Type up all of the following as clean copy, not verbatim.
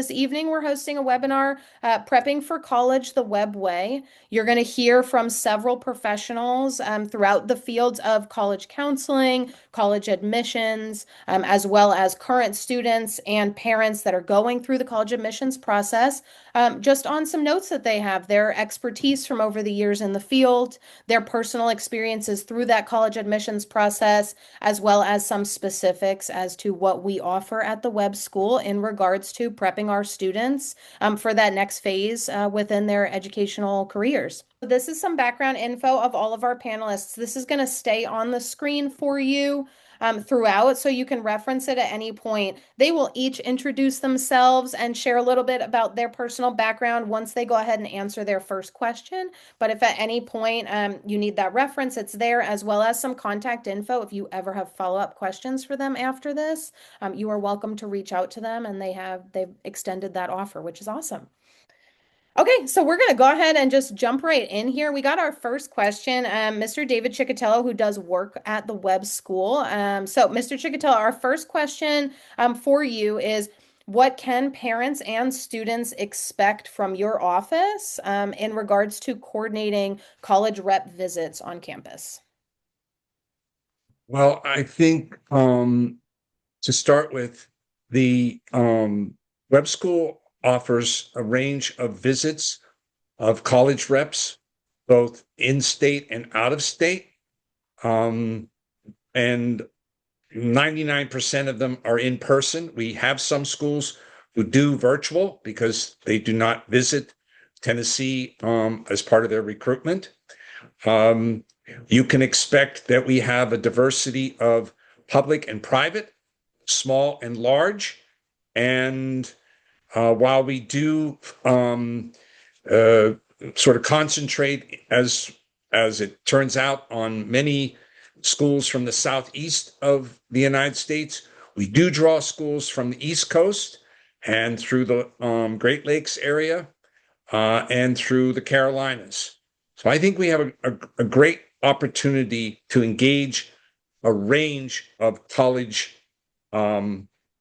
This evening, we're hosting a webinar, Prepping for College the Webb Way. You're going to hear from several professionals throughout the fields of college counseling, college admissions, as well as current students and parents that are going through the college admissions process, just on some notes that they have, their expertise from over the years in the field, their personal experiences through that college admissions process, as well as some specifics as to what we offer at the Webb School in regards to prepping our students for that next phase within their educational careers. This is some background info of all of our panelists. This is going to stay on the screen for you throughout, so you can reference it at any point. They will each introduce themselves and share a little bit about their personal background once they go ahead and answer their first question. But if at any point you need that reference, it's there, as well as some contact info. If you ever have follow-up questions for them after this, you are welcome to reach out to them, and they've extended that offer, which is awesome. Okay, so we're going to go ahead and just jump right in here. We got our first question, Mr. David Chickatello, who does work at the Webb School. So, Mr. Chickatello, our first question for you is, what can parents and students expect from your office in regards to coordinating college rep visits on campus? Well, I think to start with, the Web School offers a range of visits of college reps, both in state and out of state. And 99% of them are in person. We have some schools who do virtual because they do not visit Tennessee as part of their recruitment. You can expect that we have a diversity of public and private, small and large. And while we do sort of concentrate, as it turns out, on many schools from the southeast of the United States, we do draw schools from the East Coast and through the Great Lakes area and through the Carolinas. So I think we have a great opportunity to engage a range of college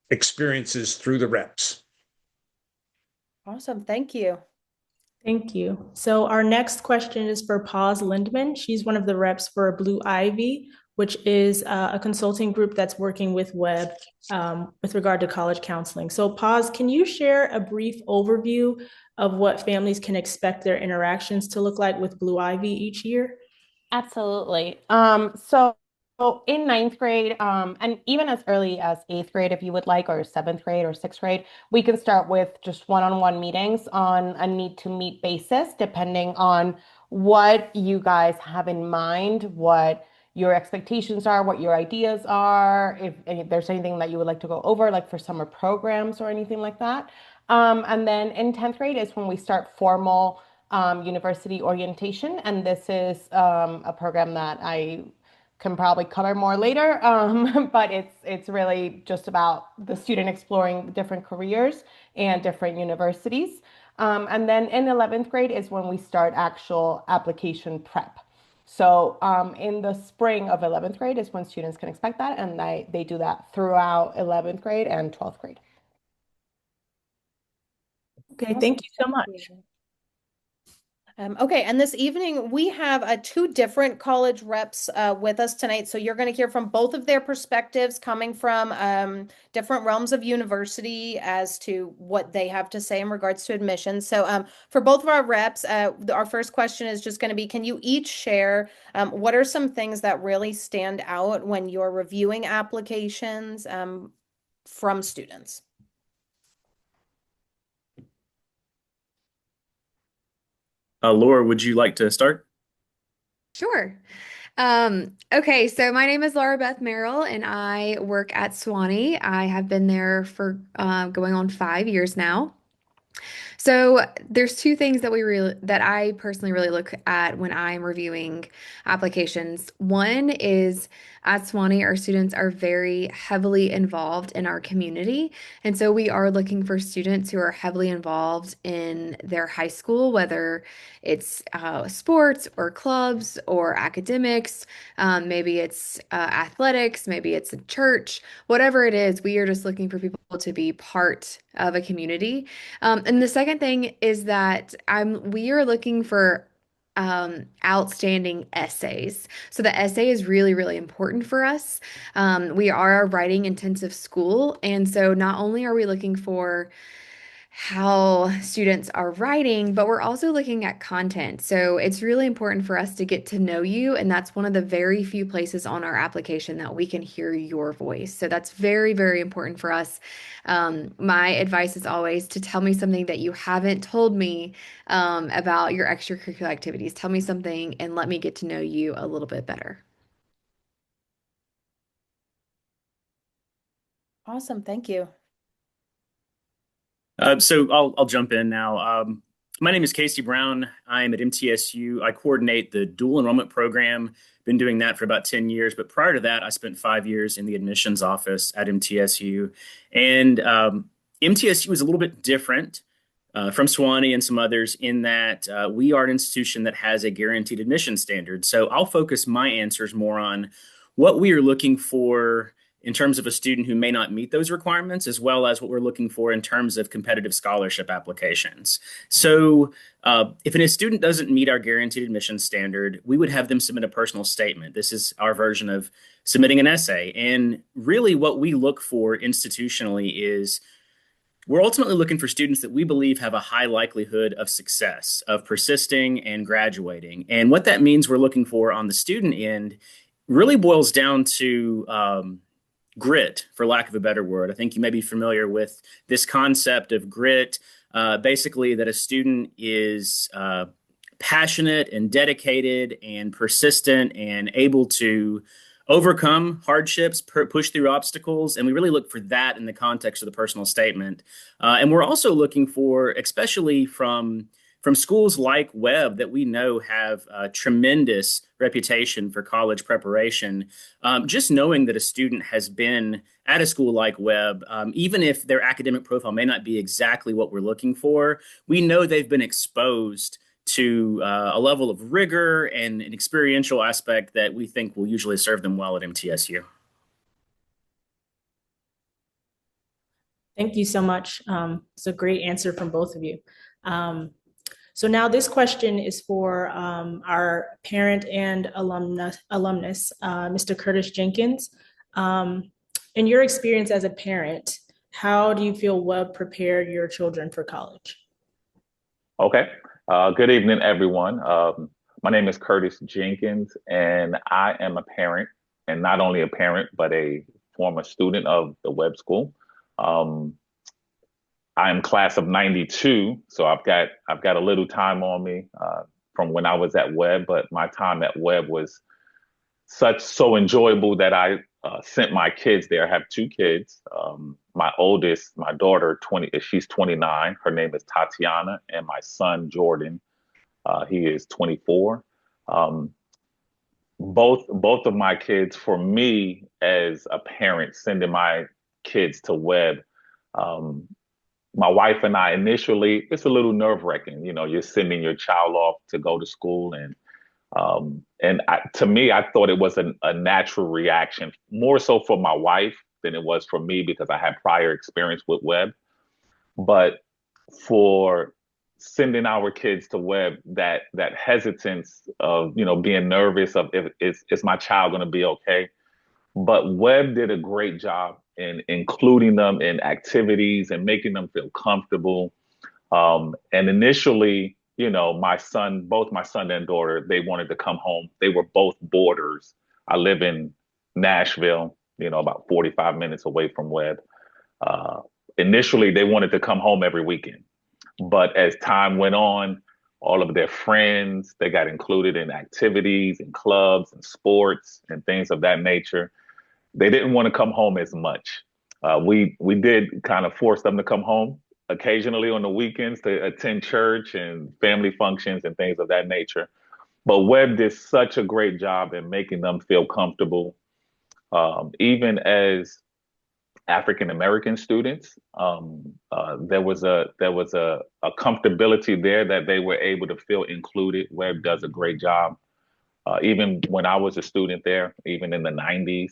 experiences through the reps. Awesome, thank you. Thank you. So our next question is for Paz Lindman. She's one of the reps for Blue Ivy, which is a consulting group that's working with Webb with regard to college counseling. So Paz, can you share a brief overview of what families can expect their interactions to look like with Blue Ivy each year? Absolutely. So in ninth grade, and even as early as eighth grade, if you would like, or seventh grade or sixth grade, we can start with just one-on-one meetings on a need-to-meet basis, depending on what you guys have in mind, what your expectations are, what your ideas are, if there's anything that you would like to go over, like for summer programs or anything like that. And then in 10th grade is when we start formal university orientation. And this is a program that I can probably cover more later, but it's really just about the student exploring different careers and different universities. And then in 11th grade is when we start actual application prep. So in the spring of 11th grade is when students can expect that, and they do that throughout 11th grade and 12th grade. Okay, thank you so much. Okay, and this evening we have two different college reps with us tonight. So you're going to hear from both of their perspectives coming from different realms of university as to what they have to say in regards to admissions. So for both of our reps, our first question is just going to be, can you each share what are some things that really stand out when you're reviewing applications from students? Laura, would you like to start? Sure. Okay, so my name is Laura Beth Merrill, and I work at Swanee. I have been there for going on 5 years now. So there's two things that I personally really look at when I'm reviewing applications. One is at Swanee, our students are very heavily involved in our community. And so we are looking for students who are heavily involved in their high school, whether it's sports or clubs or academics, maybe it's athletics, maybe it's a church, whatever it is, we are just looking for people to be part of a community. And the second thing is that we are looking for outstanding essays. So the essay is really, really important for us. We are a writing intensive school, and so not only are we looking for how students are writing, but we're also looking at content. So it's really important for us to get to know you, and that's one of the very few places on our application that we can hear your voice. So that's very, very important for us. My advice is always to tell me something that you haven't told me about your extracurricular activities. Tell me something and let me get to know you a little bit better. Awesome. Thank you. So I'll jump in now. My name is Casey Brown. I'm at MTSU. I coordinate the dual enrollment program. Been doing that for about 10 years. But prior to that, I spent 5 years in the admissions office at MTSU. And MTSU is a little bit different from Sewanee and some others in that we are an institution that has a guaranteed admission standard. So I'll focus my answers more on what we are looking for in terms of a student who may not meet those requirements, as well as what we're looking for in terms of competitive scholarship applications. So if a student doesn't meet our guaranteed admission standard, we would have them submit a personal statement. This is our version of submitting an essay. And really what we look for institutionally is we're ultimately looking for students that we believe have a high likelihood of success, of persisting and graduating. And what that means we're looking for on the student end really boils down to grit, for lack of a better word. I think you may be familiar with this concept of grit, basically that a student is passionate and dedicated and persistent and able to overcome hardships, push through obstacles. And we really look for that in the context of the personal statement. And we're also looking for, especially from schools like Webb that we know have a tremendous reputation for college preparation, just knowing that a student has been at a school like Webb, even if their academic profile may not be exactly what we're looking for, we know they've been exposed to a level of rigor and an experiential aspect that we think will usually serve them well at MTSU. Thank you so much. It's a great answer from both of you. So now this question is for our parent and alumnus, Mr. Curtis Jenkins. In your experience as a parent, how do you feel Webb prepared your children for college? Okay. Good evening, everyone. My name is Curtis Jenkins, and I am a parent, and not only a parent, but a former student of the Webb School. I'm class of '92, so I've got a little time on me from when I was at Webb, but my time at Webb was so enjoyable that I sent my kids there. I have two kids. My oldest, my daughter, she's 29. Her name is Tatiana, and my son Jordan, he is 24. Both of my kids, for me as a parent, sending my kids to Webb. My wife and I initially, it's a little nerve-wracking. You know, you're sending your child off to go to school, to me, I thought it was a natural reaction, more so for my wife than it was for me because I had prior experience with Webb. But for sending our kids to Webb, that hesitance of being nervous of is my child going to be okay? But Webb did a great job in including them in activities and making them feel comfortable. And initially, both my son and daughter, they wanted to come home. They were both boarders. I live in Nashville, about 45 minutes away from Webb. Initially, they wanted to come home every weekend. But as time went on, all of their friends, they got included in activities and clubs and sports and things of that nature. They didn't want to come home as much. We did kind of force them to come home occasionally on the weekends to attend church and family functions and things of that nature. But Webb did such a great job in making them feel comfortable. Even as African American students, there was a comfortability there that they were able to feel included. Webb does a great job. Even when I was a student there, even in the '90s,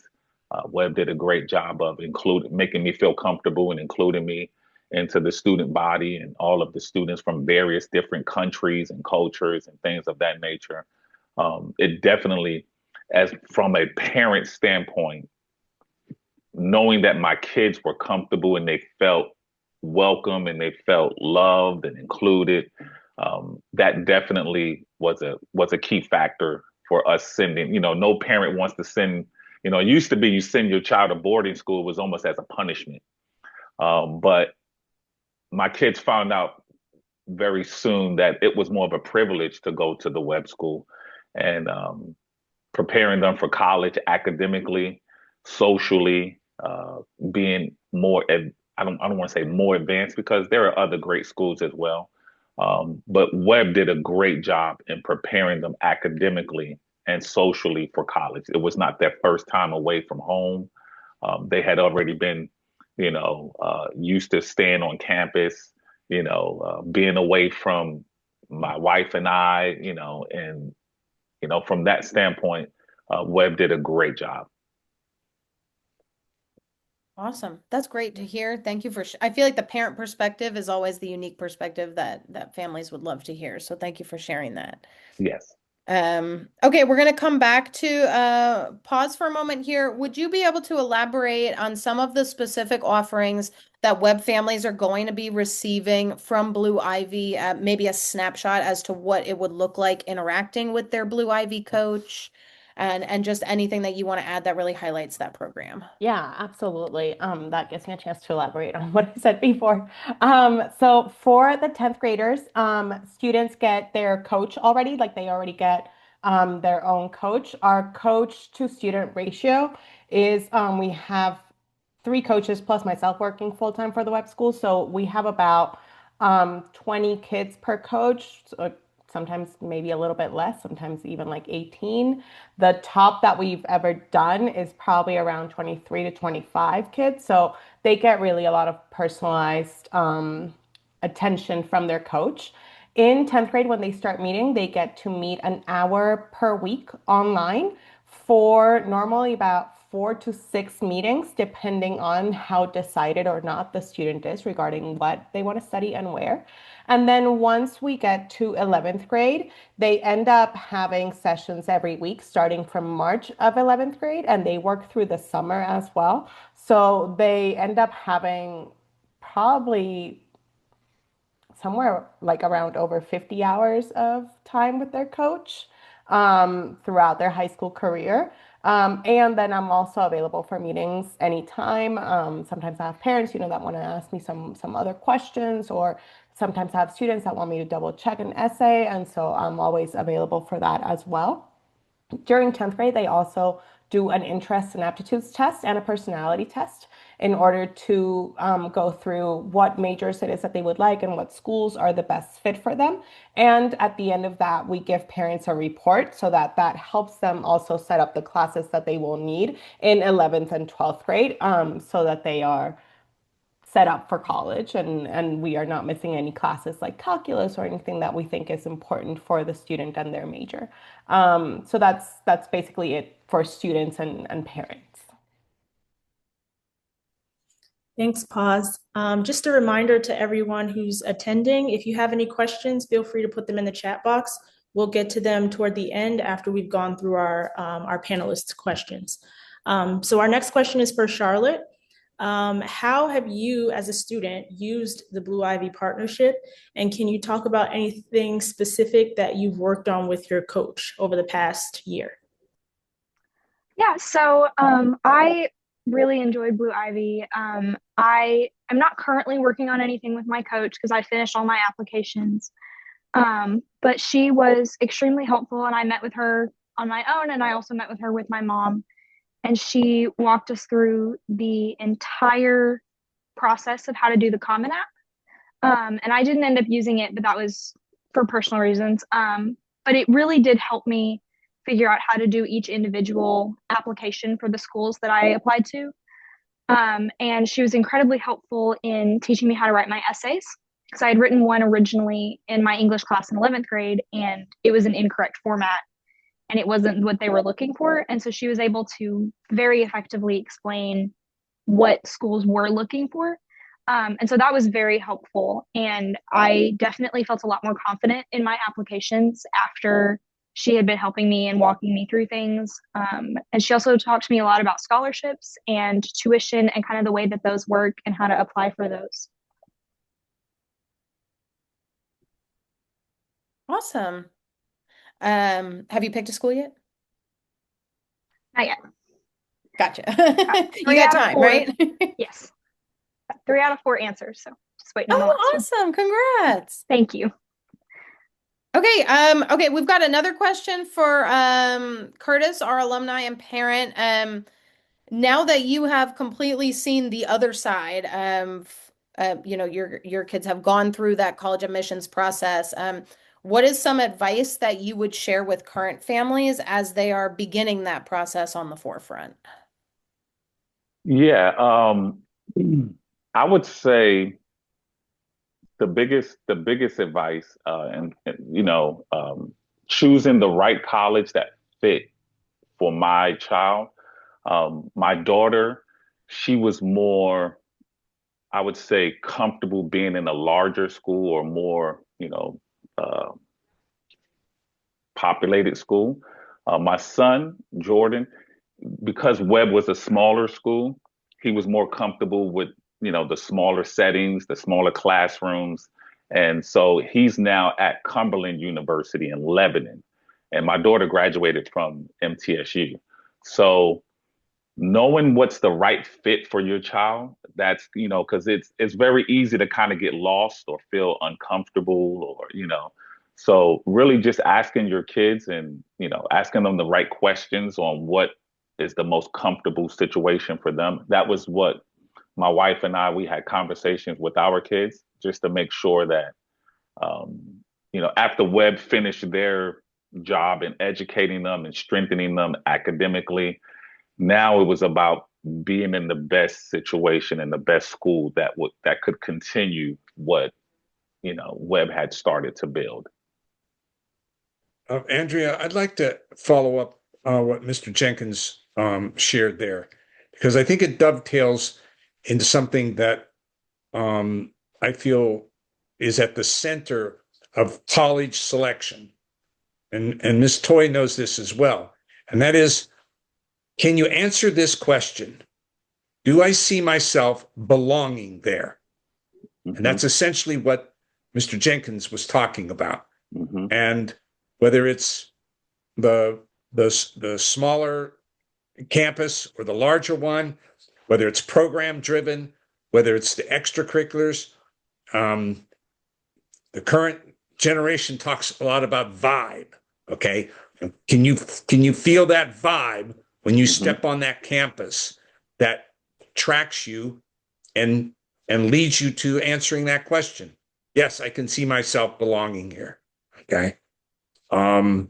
Webb did a great job of making me feel comfortable and including me. into the student body and all of the students from various different countries and cultures and things of that nature. It definitely, as from a parent standpoint, knowing that my kids were comfortable and they felt welcome and they felt loved and included, that definitely was a key factor for us sending. No parent wants to send. It used to be you send your child to boarding school was almost as a punishment. But my kids found out very soon that it was more of a privilege to go to the Webb School, and preparing them for college academically, socially, being more. I don't want to say more advanced because there are other great schools as well. But Webb did a great job in preparing them academically and socially for college. It was not their first time away from home. They had already been, used to staying on campus, being away from my wife and I, and, from that standpoint, Webb did a great job. Awesome. That's great to hear. Thank you for I feel like the parent perspective is always the unique perspective that families would love to hear. So thank you for sharing that. Yes. Okay, we're going to come back to pause for a moment here. Would you be able to elaborate on some of the specific offerings that Webb families are going to be receiving from Blue Ivy? Maybe a snapshot as to what it would look like interacting with their Blue Ivy coach, and just anything that you want to add that really highlights that program. Yeah, absolutely. That gives me a chance to elaborate on what I said before. So for the 10th graders, students get their coach already, like they already get their own coach. Our coach to student ratio is we have 3 coaches plus myself working full time for the Webb School. So we have about 20 kids per coach. So sometimes maybe a little bit less, sometimes even like 18. The top that we've ever done is probably around 23 to 25 kids. So they get really a lot of personalized attention from their coach. In 10th grade, when they start meeting, they get to meet an hour per week online for normally about 4 to 6 meetings, depending on how decided or not the student is regarding what they want to study and where. And then once we get to 11th grade, they end up having sessions every week starting from March of 11th grade, and they work through the summer as well. So they end up having probably somewhere like around over 50 hours of time with their coach throughout their high school career. And then I'm also available for meetings anytime. Sometimes I have parents, that want to ask me some other questions, or sometimes I have students that want me to double check an essay. And so I'm always available for that as well. During 10th grade, they also do an interest and aptitudes test and a personality test in order to go through what majors it is that they would like and what schools are the best fit for them. And at the end of that, we give parents a report so that helps them also set up the classes that they will need in 11th and 12th grade, so that they are set up for college, and we are not missing any classes like calculus or anything that we think is important for the student and their major. So that's basically it for students and parents. Thanks, Paz. Just a reminder to everyone who's attending, if you have any questions, feel free to put them in the chat box. We'll get to them toward the end after we've gone through our panelists' questions. So our next question is for Charlotte. How have you as a student used the Blue Ivy partnership? And can you talk about anything specific that you've worked on with your coach over the past year? Yeah, so I really enjoyed Blue Ivy. I am not currently working on anything with my coach because I finished all my applications. But she was extremely helpful, and I met with her on my own, and I also met with her with my mom. And she walked us through the entire process of how to do the Common App. And I didn't end up using it, but that was for personal reasons. But it really did help me figure out how to do each individual application for the schools that I applied to. And she was incredibly helpful in teaching me how to write my essays, because I had written one originally in my English class in 11th grade, and it was an incorrect format, and it wasn't what they were looking for. And so she was able to very effectively explain what schools were looking for. And so that was very helpful. And I definitely felt a lot more confident in my applications after she had been helping me and walking me through things. And she also talked to me a lot about scholarships and tuition and kind of the way that those work and how to apply for those. Awesome. Have you picked a school yet? Not yet. Gotcha. You Three got out of time, four. right? Yes. 3 out of 4 answers. So just waiting on the Oh, last one. awesome. Congrats. Thank you. Okay, okay, we've got another question for Curtis, our alumni and parent. Now that you have completely seen the other side, your kids have gone through that college admissions process. What is some advice that you would share with current families as they are beginning that process on the forefront? Yeah, I would say the biggest advice, and choosing the right college that fit for my child. My daughter, she was more, I would say, comfortable being in a larger school or more, uh, populated school. My son, Jordan, because Webb was a smaller school, he was more comfortable with, the smaller settings, the smaller classrooms. And so he's now at Cumberland University in Lebanon. And my daughter graduated from MTSU. So knowing what's the right fit for your child, that's, because it's very easy to kind of get lost or feel uncomfortable or. So really just asking your kids and, asking them the right questions on what is the most comfortable situation for them. That was what my wife and I, we had conversations with our kids just to make sure that, um, after Webb finished their job in educating them and strengthening them academically, now it was about being in the best situation and the best school that could continue what, Webb had started to build. Andrea, I'd like to follow up what Mr. Jenkins shared there, because I think it dovetails into something that I feel is at the center of college selection. And Ms. Toy knows this as well. And that is, can you answer this question? Do I see myself belonging there? And that's essentially what Mr. Jenkins was talking about. Mm-hmm. And whether it's the smaller campus or the larger one, whether it's program driven, whether it's the extracurriculars, the current generation talks a lot about vibe. Okay, can you feel that vibe when you step on that campus that tracks you and leads you to answering that question? Yes, I can see myself belonging here. Okay. And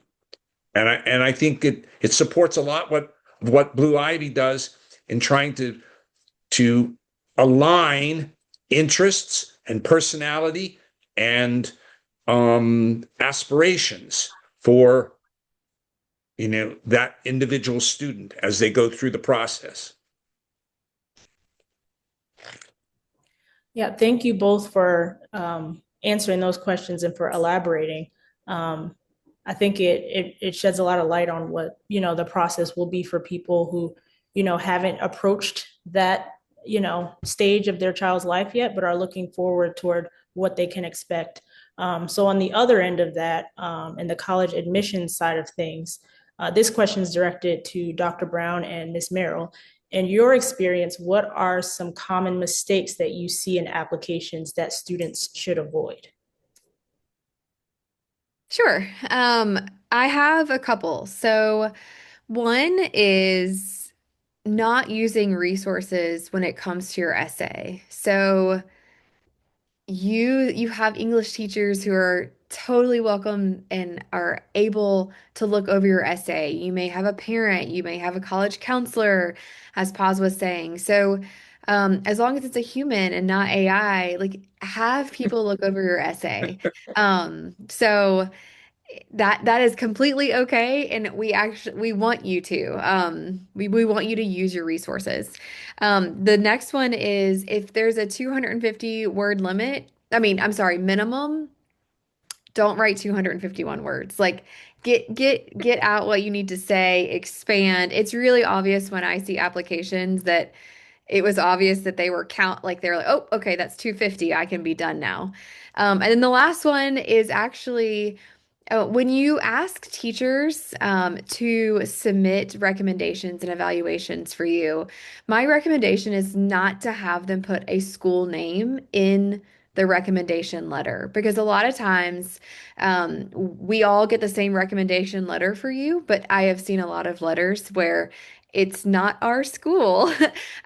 I think it supports a lot what Blue Ivy does in trying to align interests and personality and aspirations for that individual student as they go through the process. Yeah, thank you both for answering those questions and for elaborating. I think it sheds a lot of light on what, the process will be for people who, haven't approached that, stage of their child's life yet, but are looking forward toward what they can expect. So on the other end of that, in the college admissions side of things, this question is directed to Dr. Brown and Ms. Merrill. In your experience, what are some common mistakes that you see in applications that students should avoid? Sure. I have a couple. So one is not using resources when it comes to your essay. So you have English teachers who are totally welcome and are able to look over your essay. You may have a parent, you may have a college counselor, as Paz was saying. So as long as it's a human and not AI, like have people look over your essay. So that is completely okay, and we want you to we want you to use your resources. The next one is if there's a 250 word limit, I'm sorry, minimum, don't write 251 words. Like get out what you need to say, expand. It's really obvious when I see applications that it was obvious that they were like they were like, oh, okay, that's 250. I can be done now. And then the last one is actually when you ask teachers to submit recommendations and evaluations for you, my recommendation is not to have them put a school name in the recommendation letter because a lot of times we all get the same recommendation letter for you, but I have seen a lot of letters where it's not our school.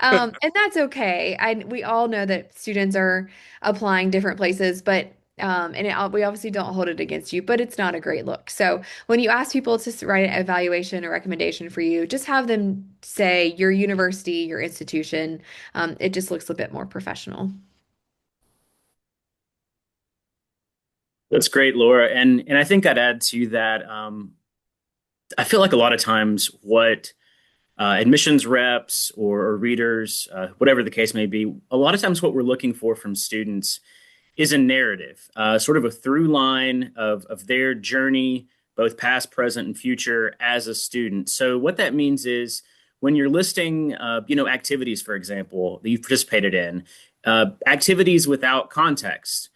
And that's okay. We all know that students are applying different places, but we obviously don't hold it against you, but it's not a great look. So when you ask people to write an evaluation or recommendation for you, just have them say your university, your institution. It just looks a bit more professional. That's great, Laura. And I think I'd add to that. I feel like a lot of times what admissions reps or readers, whatever the case may be, a lot of times what we're looking for from students is a narrative, sort of a through line of their journey, both past, present, and future as a student. So what that means is when you're listing, activities, for example, that you've participated in, activities without context,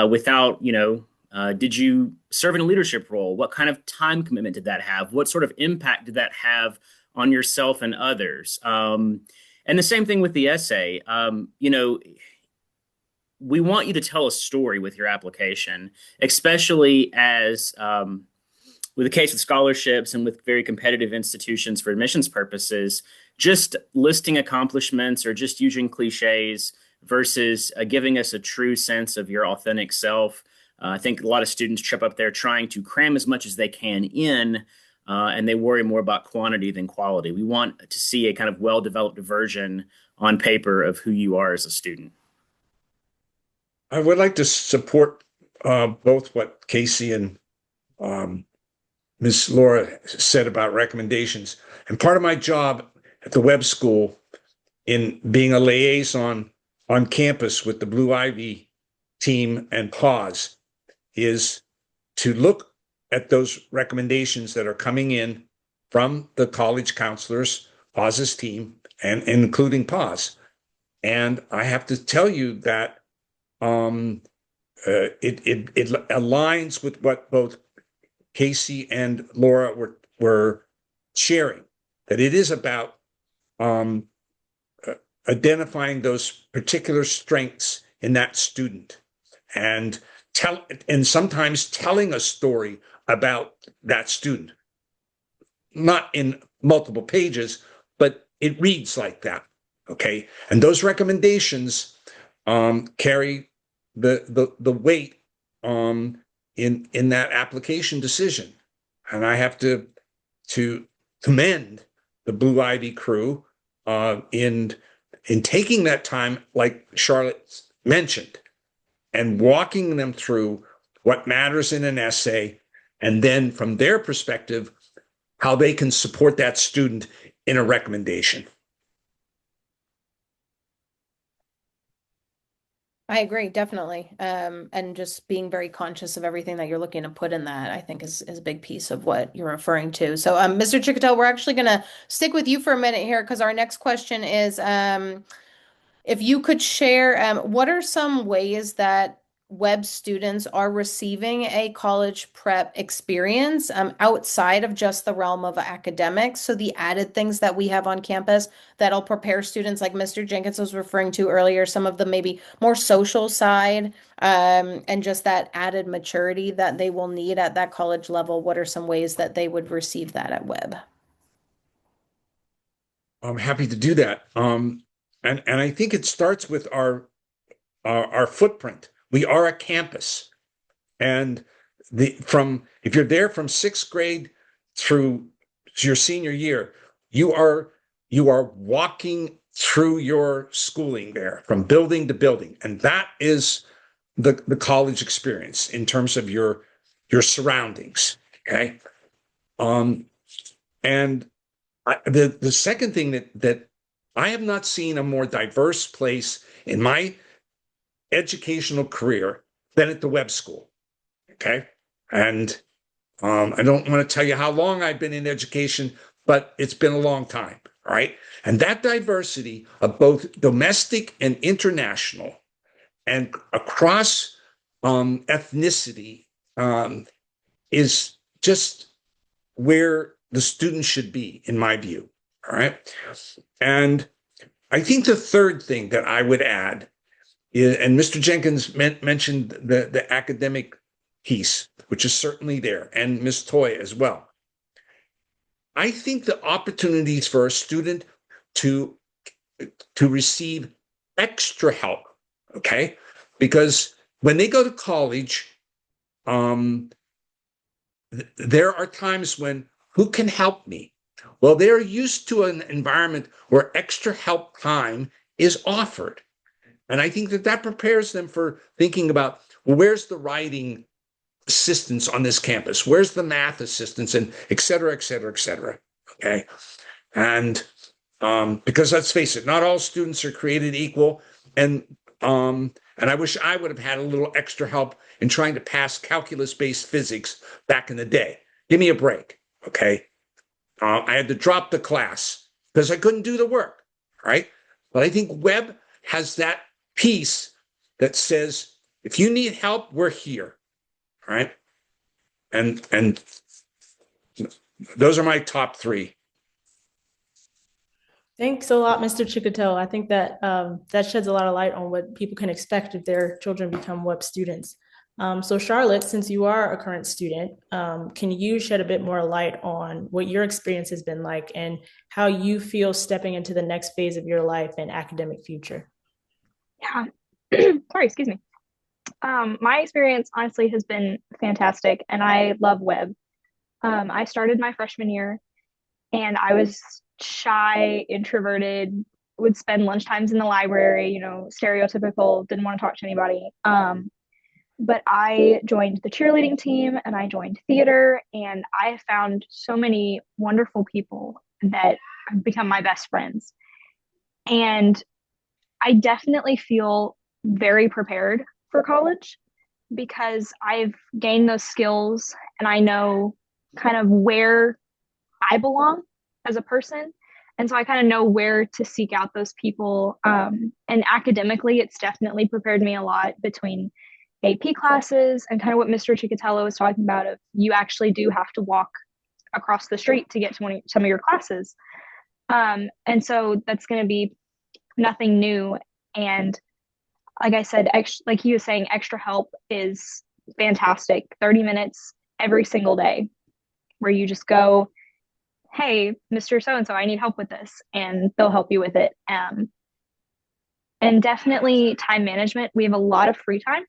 without, did you serve in a leadership role? What kind of time commitment did that have? What sort of impact did that have on yourself and others? And the same thing with the essay. We want you to tell a story with your application, especially as with the case with scholarships and with very competitive institutions for admissions purposes, just listing accomplishments or just using cliches versus giving us a true sense of your authentic self. I think a lot of students trip up there trying to cram as much as they can in, and they worry more about quantity than quality. We want to see a kind of well-developed version on paper of who you are as a student. I would like to support both what Casey and Ms. Laura said about recommendations. And part of my job at the Webb School in being a liaison on campus with the Blue Ivy team and PAWS is to look at those recommendations that are coming in from the college counselors, PAWS's team, and including PAWS. And I have to tell you that it aligns with what both Casey and Laura were sharing, that it is about identifying those particular strengths in that student and sometimes telling a story about that student, not in multiple pages, but it reads like that. Okay, and those recommendations carry the weight in that application decision, and I have to commend the Blue Ivy crew in taking that time, like Charlotte mentioned, and walking them through what matters in an essay, and then from their perspective, how they can support that student in a recommendation. I agree, definitely. And just being very conscious of everything that you're looking to put in that, I think is a big piece of what you're referring to. So, Mr. Chicotel, we're actually going to stick with you for a minute here because our next question is, if you could share, what are some ways that Webb students are receiving a college prep experience outside of just the realm of academics? So the added things that we have on campus that'll prepare students, like Mr. Jenkins was referring to earlier, some of the maybe more social side, and just that added maturity that they will need at that college level. What are some ways that they would receive that at Webb? I'm happy to do that. And I think it starts with our footprint. We are a campus, and if you're there from sixth grade through your senior year, you are walking through your schooling there from building to building, and that is the college experience in terms of your your surroundings. Okay. Um, and the second thing that I have not seen a more diverse place in my educational career than at the Webb School. Okay. And I don't want to tell you how long I've been in education, but it's been a long time. Right. And that diversity of both domestic and international and across ethnicity is just where the student should be, in my view. All right. And I think the third thing that I would add is, and Mr. Jenkins mentioned the academic piece, which is certainly there, and Ms. Toy as well. I think the opportunities for a student to receive extra help, okay, because when they go to college, there are times when who can help me? Well, they're used to an environment where extra help time is offered. And I think that prepares them for thinking about, well, where's the writing assistance on this campus? Where's the math assistance, and et cetera, et cetera, et cetera. Okay. And because let's face it, not all students are created equal. And I wish I would have had a little extra help in trying to pass calculus-based physics back in the day. Give me a break. Okay. I had to drop the class because I couldn't do the work. Right. But I think Webb has that piece that says, if you need help, we're here. Right. And those are my top three. Thanks a lot, Mr. Chicotel. I think that that sheds a lot of light on what people can expect if their children become Webb students. So Charlotte, since you are a current student, can you shed a bit more light on what your experience has been like and how you feel stepping into the next phase of your life and academic future? Yeah. Sorry, excuse me. My experience honestly has been fantastic, and I love Webb. I started my freshman year, and I was shy, introverted, would spend lunchtimes in the library, stereotypical, didn't want to talk to anybody. But I joined the cheerleading team and I joined theater, and I found so many wonderful people that have become my best friends. And I definitely feel very prepared for college because I've gained those skills and I know kind of where I belong as a person. And so I kind of know where to seek out those people. And academically, it's definitely prepared me a lot between AP classes and kind of what Mr. Chicatello was talking about of you actually do have to walk across the street to get to some of your classes. And so that's going to be nothing new. And like I said, like he was saying, extra help is fantastic. 30 minutes every single day where you just go, hey, Mr. So-and-so, I need help with this. And they'll help you with it. And definitely time management. We have a lot of free time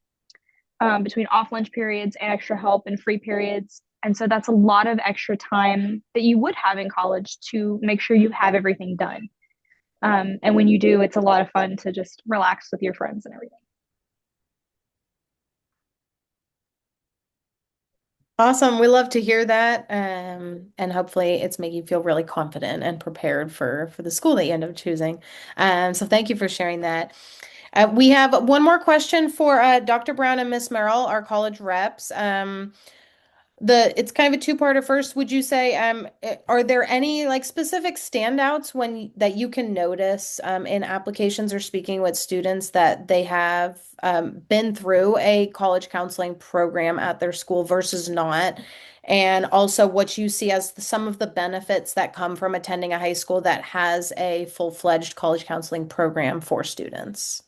between off lunch periods and extra help and free periods. And so that's a lot of extra time that you would have in college to make sure you have everything done. And when you do, it's a lot of fun to just relax with your friends and everything. Awesome. We love to hear that. And hopefully it's making you feel really confident and prepared for the school that you end up choosing. So thank you for sharing that. We have one more question for Dr. Brown and Miss Merrill, our college reps. It's kind of a two-parter. First, would you say are there any like specific standouts that you can notice in applications or speaking with students that they have been through a college counseling program at their school versus not? And also what you see as some of the benefits that come from attending a high school that has a full-fledged college counseling program for students.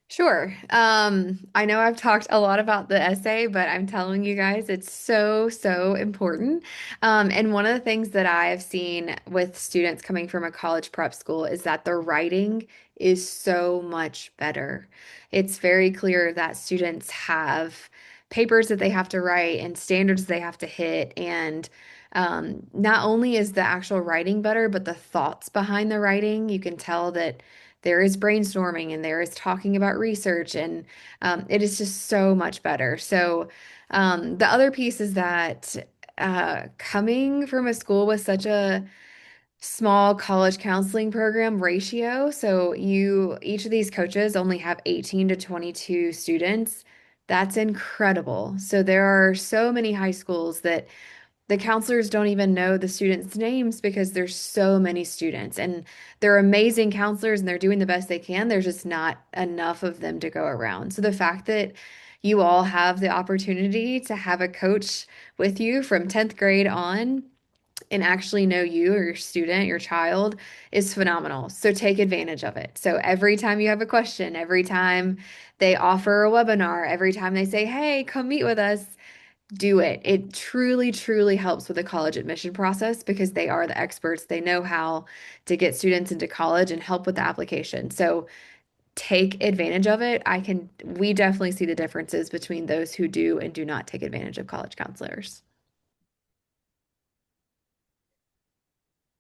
Sure. I know I've talked a lot about the essay, but I'm telling you guys, it's so, so important. And one of the things that I have seen with students coming from a college prep school is that the writing is so much better. It's very clear that students have papers that they have to write and standards they have to hit. And not only is the actual writing better, but the thoughts behind the writing, you can tell that there is brainstorming and there is talking about research, and it is just so much better. So the other piece is that coming from a school with such a small college counseling program ratio. So each of these coaches only have 18 to 22 students. That's incredible. So there are so many high schools that the counselors don't even know the students' names because there's so many students, and they're amazing counselors and they're doing the best they can. There's just not enough of them to go around. So the fact that you all have the opportunity to have a coach with you from 10th grade on and actually know you or your student, your child, is phenomenal. So take advantage of it. So every time you have a question, every time they offer a webinar, every time they say, hey, come meet with us, do it. It truly, truly helps with the college admission process because they are the experts. They know how to get students into college and help with the application. So take advantage of it. We definitely see the differences between those who do and do not take advantage of college counselors.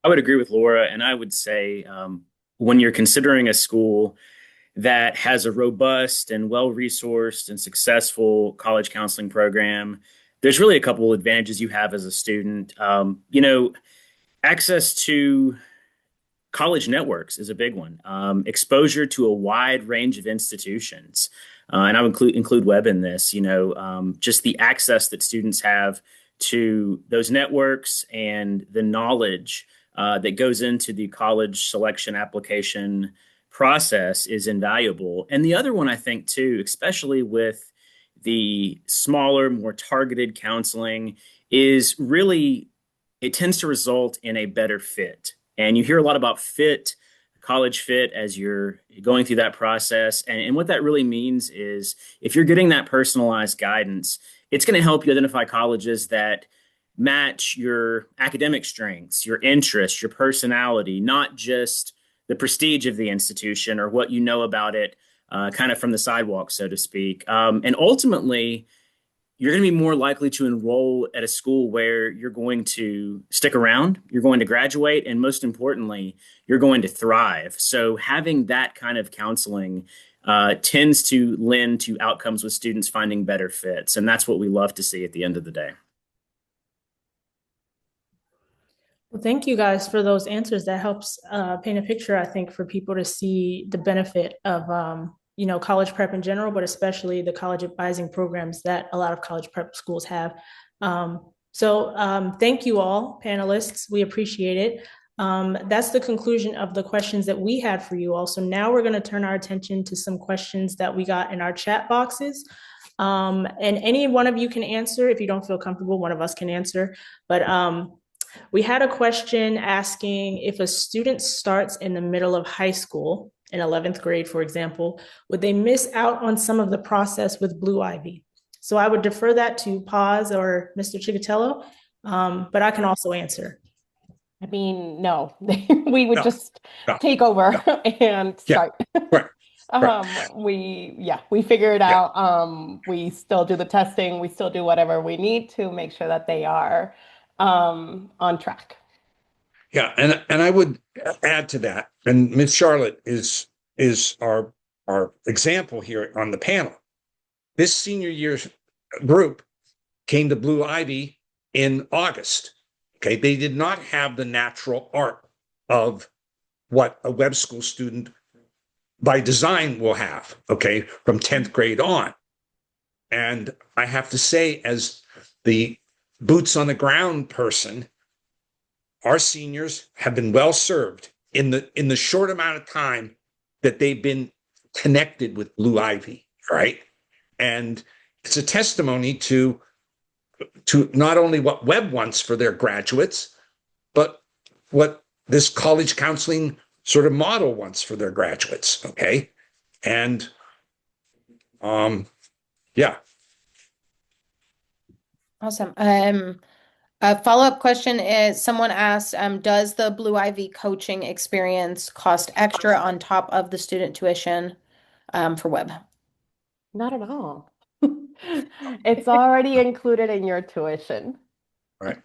I would agree with Laura, and I would say when you're considering a school that has a robust and well-resourced and successful college counseling program, there's really a couple of advantages you have as a student. Access to college networks is a big one. Exposure to a wide range of institutions, and I would include Webb in this. Just the access that students have to those networks and the knowledge that goes into the college selection application process is invaluable. And the other one, I think, too, especially with the smaller, more targeted counseling, is really it tends to result in a better fit. And you hear a lot about fit, college fit, as you're going through that process. And what that really means is if you're getting that personalized guidance, it's going to help you identify colleges that match your academic strengths, your interests, your personality, not just the prestige of the institution or what you know about it, kind of from the sidewalk, so to speak. And ultimately, you're going to be more likely to enroll at a school where you're going to stick around, you're going to graduate, and most importantly, you're going to thrive. So having that kind of counseling tends to lend to outcomes with students finding better fits. And that's what we love to see at the end of the day. Well, thank you guys for those answers. That helps paint a picture, I think, for people to see the benefit of college prep in general, but especially the college advising programs that a lot of college prep schools have. So thank you all, panelists. We appreciate it. That's the conclusion of the questions that we had for you all. So now we're going to turn our attention to some questions that we got in our chat boxes. And any one of you can answer. If you don't feel comfortable, one of us can answer. But we had a question asking if a student starts in the middle of high school, in 11th grade, for example, would they miss out on some of the process with Blue Ivy? So I would defer that to Paz or Mr. Chikatilo, but I can also answer. I mean, no, we would just No. take over and start. Right. Right. We figure it out. We still do the testing. We still do whatever we need to make sure that they are on track. Yeah, and I would add to that, and Miss Charlotte is our example here on the panel. This senior year's group came to Blue Ivy in August. Okay, they did not have the natural art of what a Webb School student by design will have, okay, from 10th grade on. And I have to say, as the boots on the ground person, our seniors have been well served in the short amount of time that they've been connected with Blue Ivy, right? And it's a testimony to not only what Webb wants for their graduates, but what this college counseling sort of model wants for their graduates, okay? And yeah. Awesome. A follow-up question is someone asked, does the Blue Ivy coaching experience cost extra on top of the student tuition for Webb? Not at all. It's already included in your tuition. Right.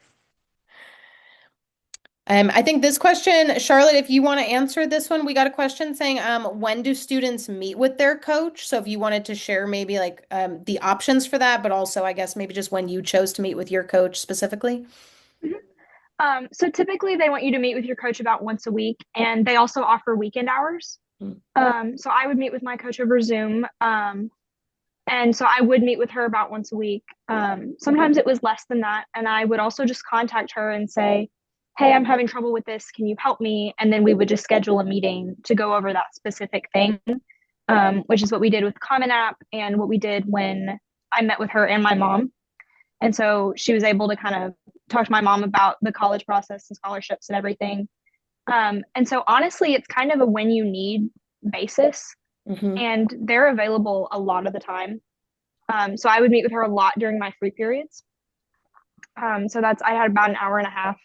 I think this question, Charlotte, if you want to answer this one, we got a question saying, when do students meet with their coach? So if you wanted to share maybe like the options for that, but also I guess maybe just when you chose to meet with your coach specifically. Mhm. So typically they want you to meet with your coach about once a week, and they also offer weekend hours. So I would meet with my coach over Zoom. And so I would meet with her about once a week. Sometimes it was less than that. And I would also just contact her and say, hey, I'm having trouble with this. Can you help me? And then we would just schedule a meeting to go over that specific thing, which is what we did with Common App and what we did when I met with her and my mom. And so she was able to kind of talk to my mom about the college process and scholarships and everything. And so honestly, it's kind of a when you need basis, and they're available a lot of the time. So I would meet with her a lot during my free periods. So I had about an hour and a half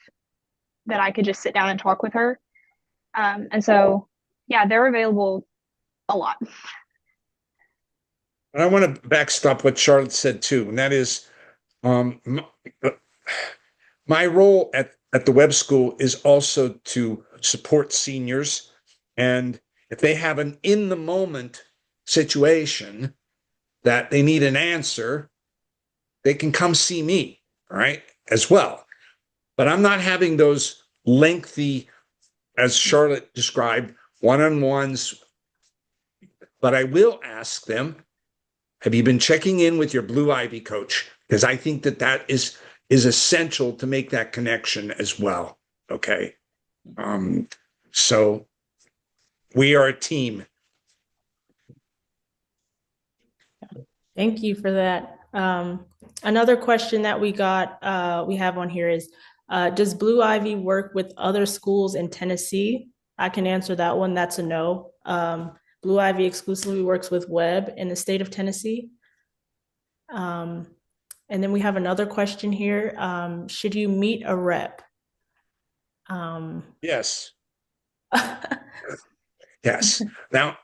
that I could just sit down and talk with her. And so, yeah, they're available a lot. And I want to backstop what Charlotte said too, and that is my role at the Webb School is also to support seniors. And if they have an in the moment situation that they need an answer, they can come see me, right, as well. But I'm not having those lengthy, as Charlotte described, one-on-ones. But I will ask them, have you been checking in with your Blue Ivy coach? Because I think that is essential to make that connection as well. Okay. So we are a team. Thank you for that. Another question that we have on here is, does Blue Ivy work with other schools in Tennessee? I can answer that one. That's a no. Blue Ivy exclusively works with Webb in the state of Tennessee. And then we have another question here. Should you meet a rep? Yes. Yes. Now,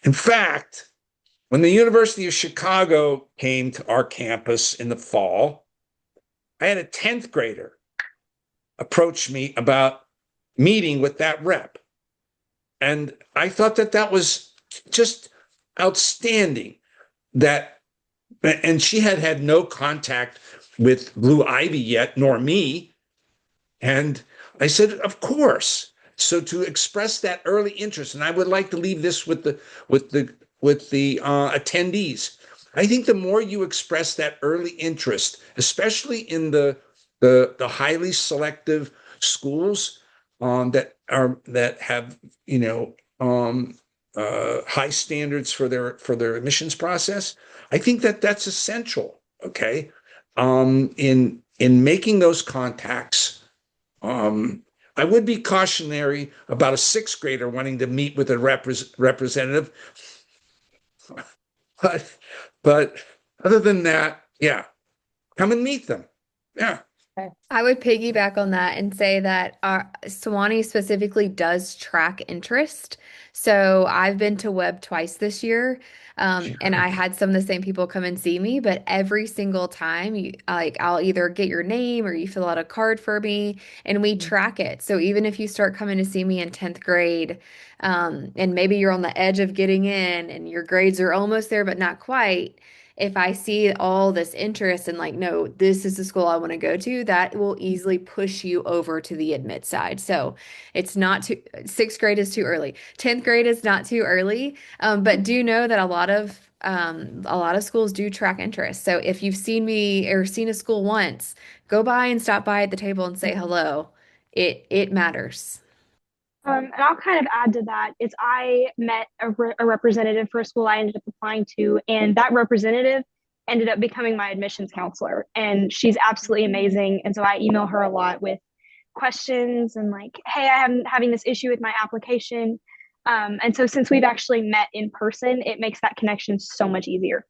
in fact, when the University of Chicago came to our campus in the fall, I had a 10th grader approach me about meeting with that rep. And I thought that was just outstanding. And she had no contact with Blue Ivy yet, nor me. And I said, of course. So to express that early interest, and I would like to leave this with the attendees. I think the more you express that early interest, especially in the highly selective schools that have high standards for their admissions process, I think that's essential. Okay, in making those contacts. I would be cautionary about a 6th grader wanting to meet with a representative. But other than that, yeah, come and meet them. Yeah. I would piggyback on that and say that our Sewanee specifically does track interest. So I've been to Webb twice this year, and I had some of the same people come and see me. But every single time, I'll either get your name or you fill out a card for me, and we track it. So even if you start coming to see me in 10th grade, and maybe you're on the edge of getting in, and your grades are almost there but not quite, if I see all this interest and like, no, this is the school I want to go to, that will easily push you over to the admit side. So it's not too, 6th grade is too early. 10th grade is not too early. But do know that a lot of schools do track interest. So if you've seen me or seen a school once, go by and stop by at the table and say hello. It matters. And I'll kind of add to that is I met a representative for a school I ended up applying to, and that representative ended up becoming my admissions counselor, and she's absolutely amazing. And so I email her a lot with questions and like, hey, I'm having this issue with my application. And so since we've actually met in person, it makes that connection so much easier.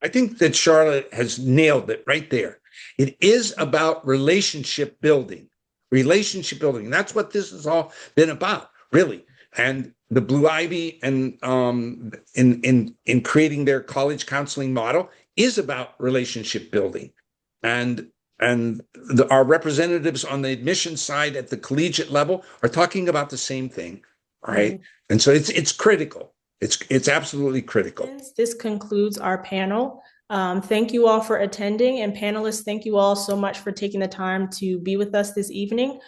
I think that Charlotte has nailed it right there. It is about relationship building. Relationship building. That's what this has all been about, really. And the Blue Ivy and in creating their college counseling model is about relationship building. And our representatives on the admissions side at the collegiate level are talking about the same thing, right? Mhm. And so it's critical. It's absolutely critical. This concludes our panel. Thank you all for attending, and panelists, thank you all so much for taking the time to be with us this evening.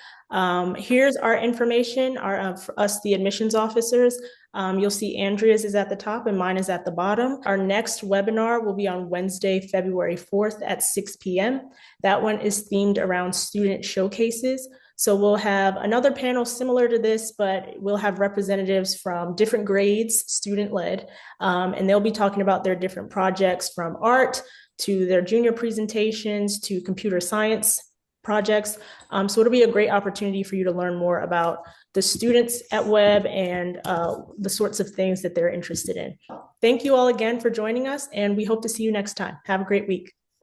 Here's our information, for us, the admissions officers. You'll see Andrea's is at the top and mine is at the bottom. Our next webinar will be on Wednesday, February 4th at 6 p.m. That one is themed around student showcases. So we'll have another panel similar to this, but we'll have representatives from different grades, student-led, and they'll be talking about their different projects, from art to their junior presentations to computer science projects. So it'll be a great opportunity for you to learn more about the students at Webb and the sorts of things that they're interested in. Thank you all again for joining us, and we hope to see you next time. Have a great week.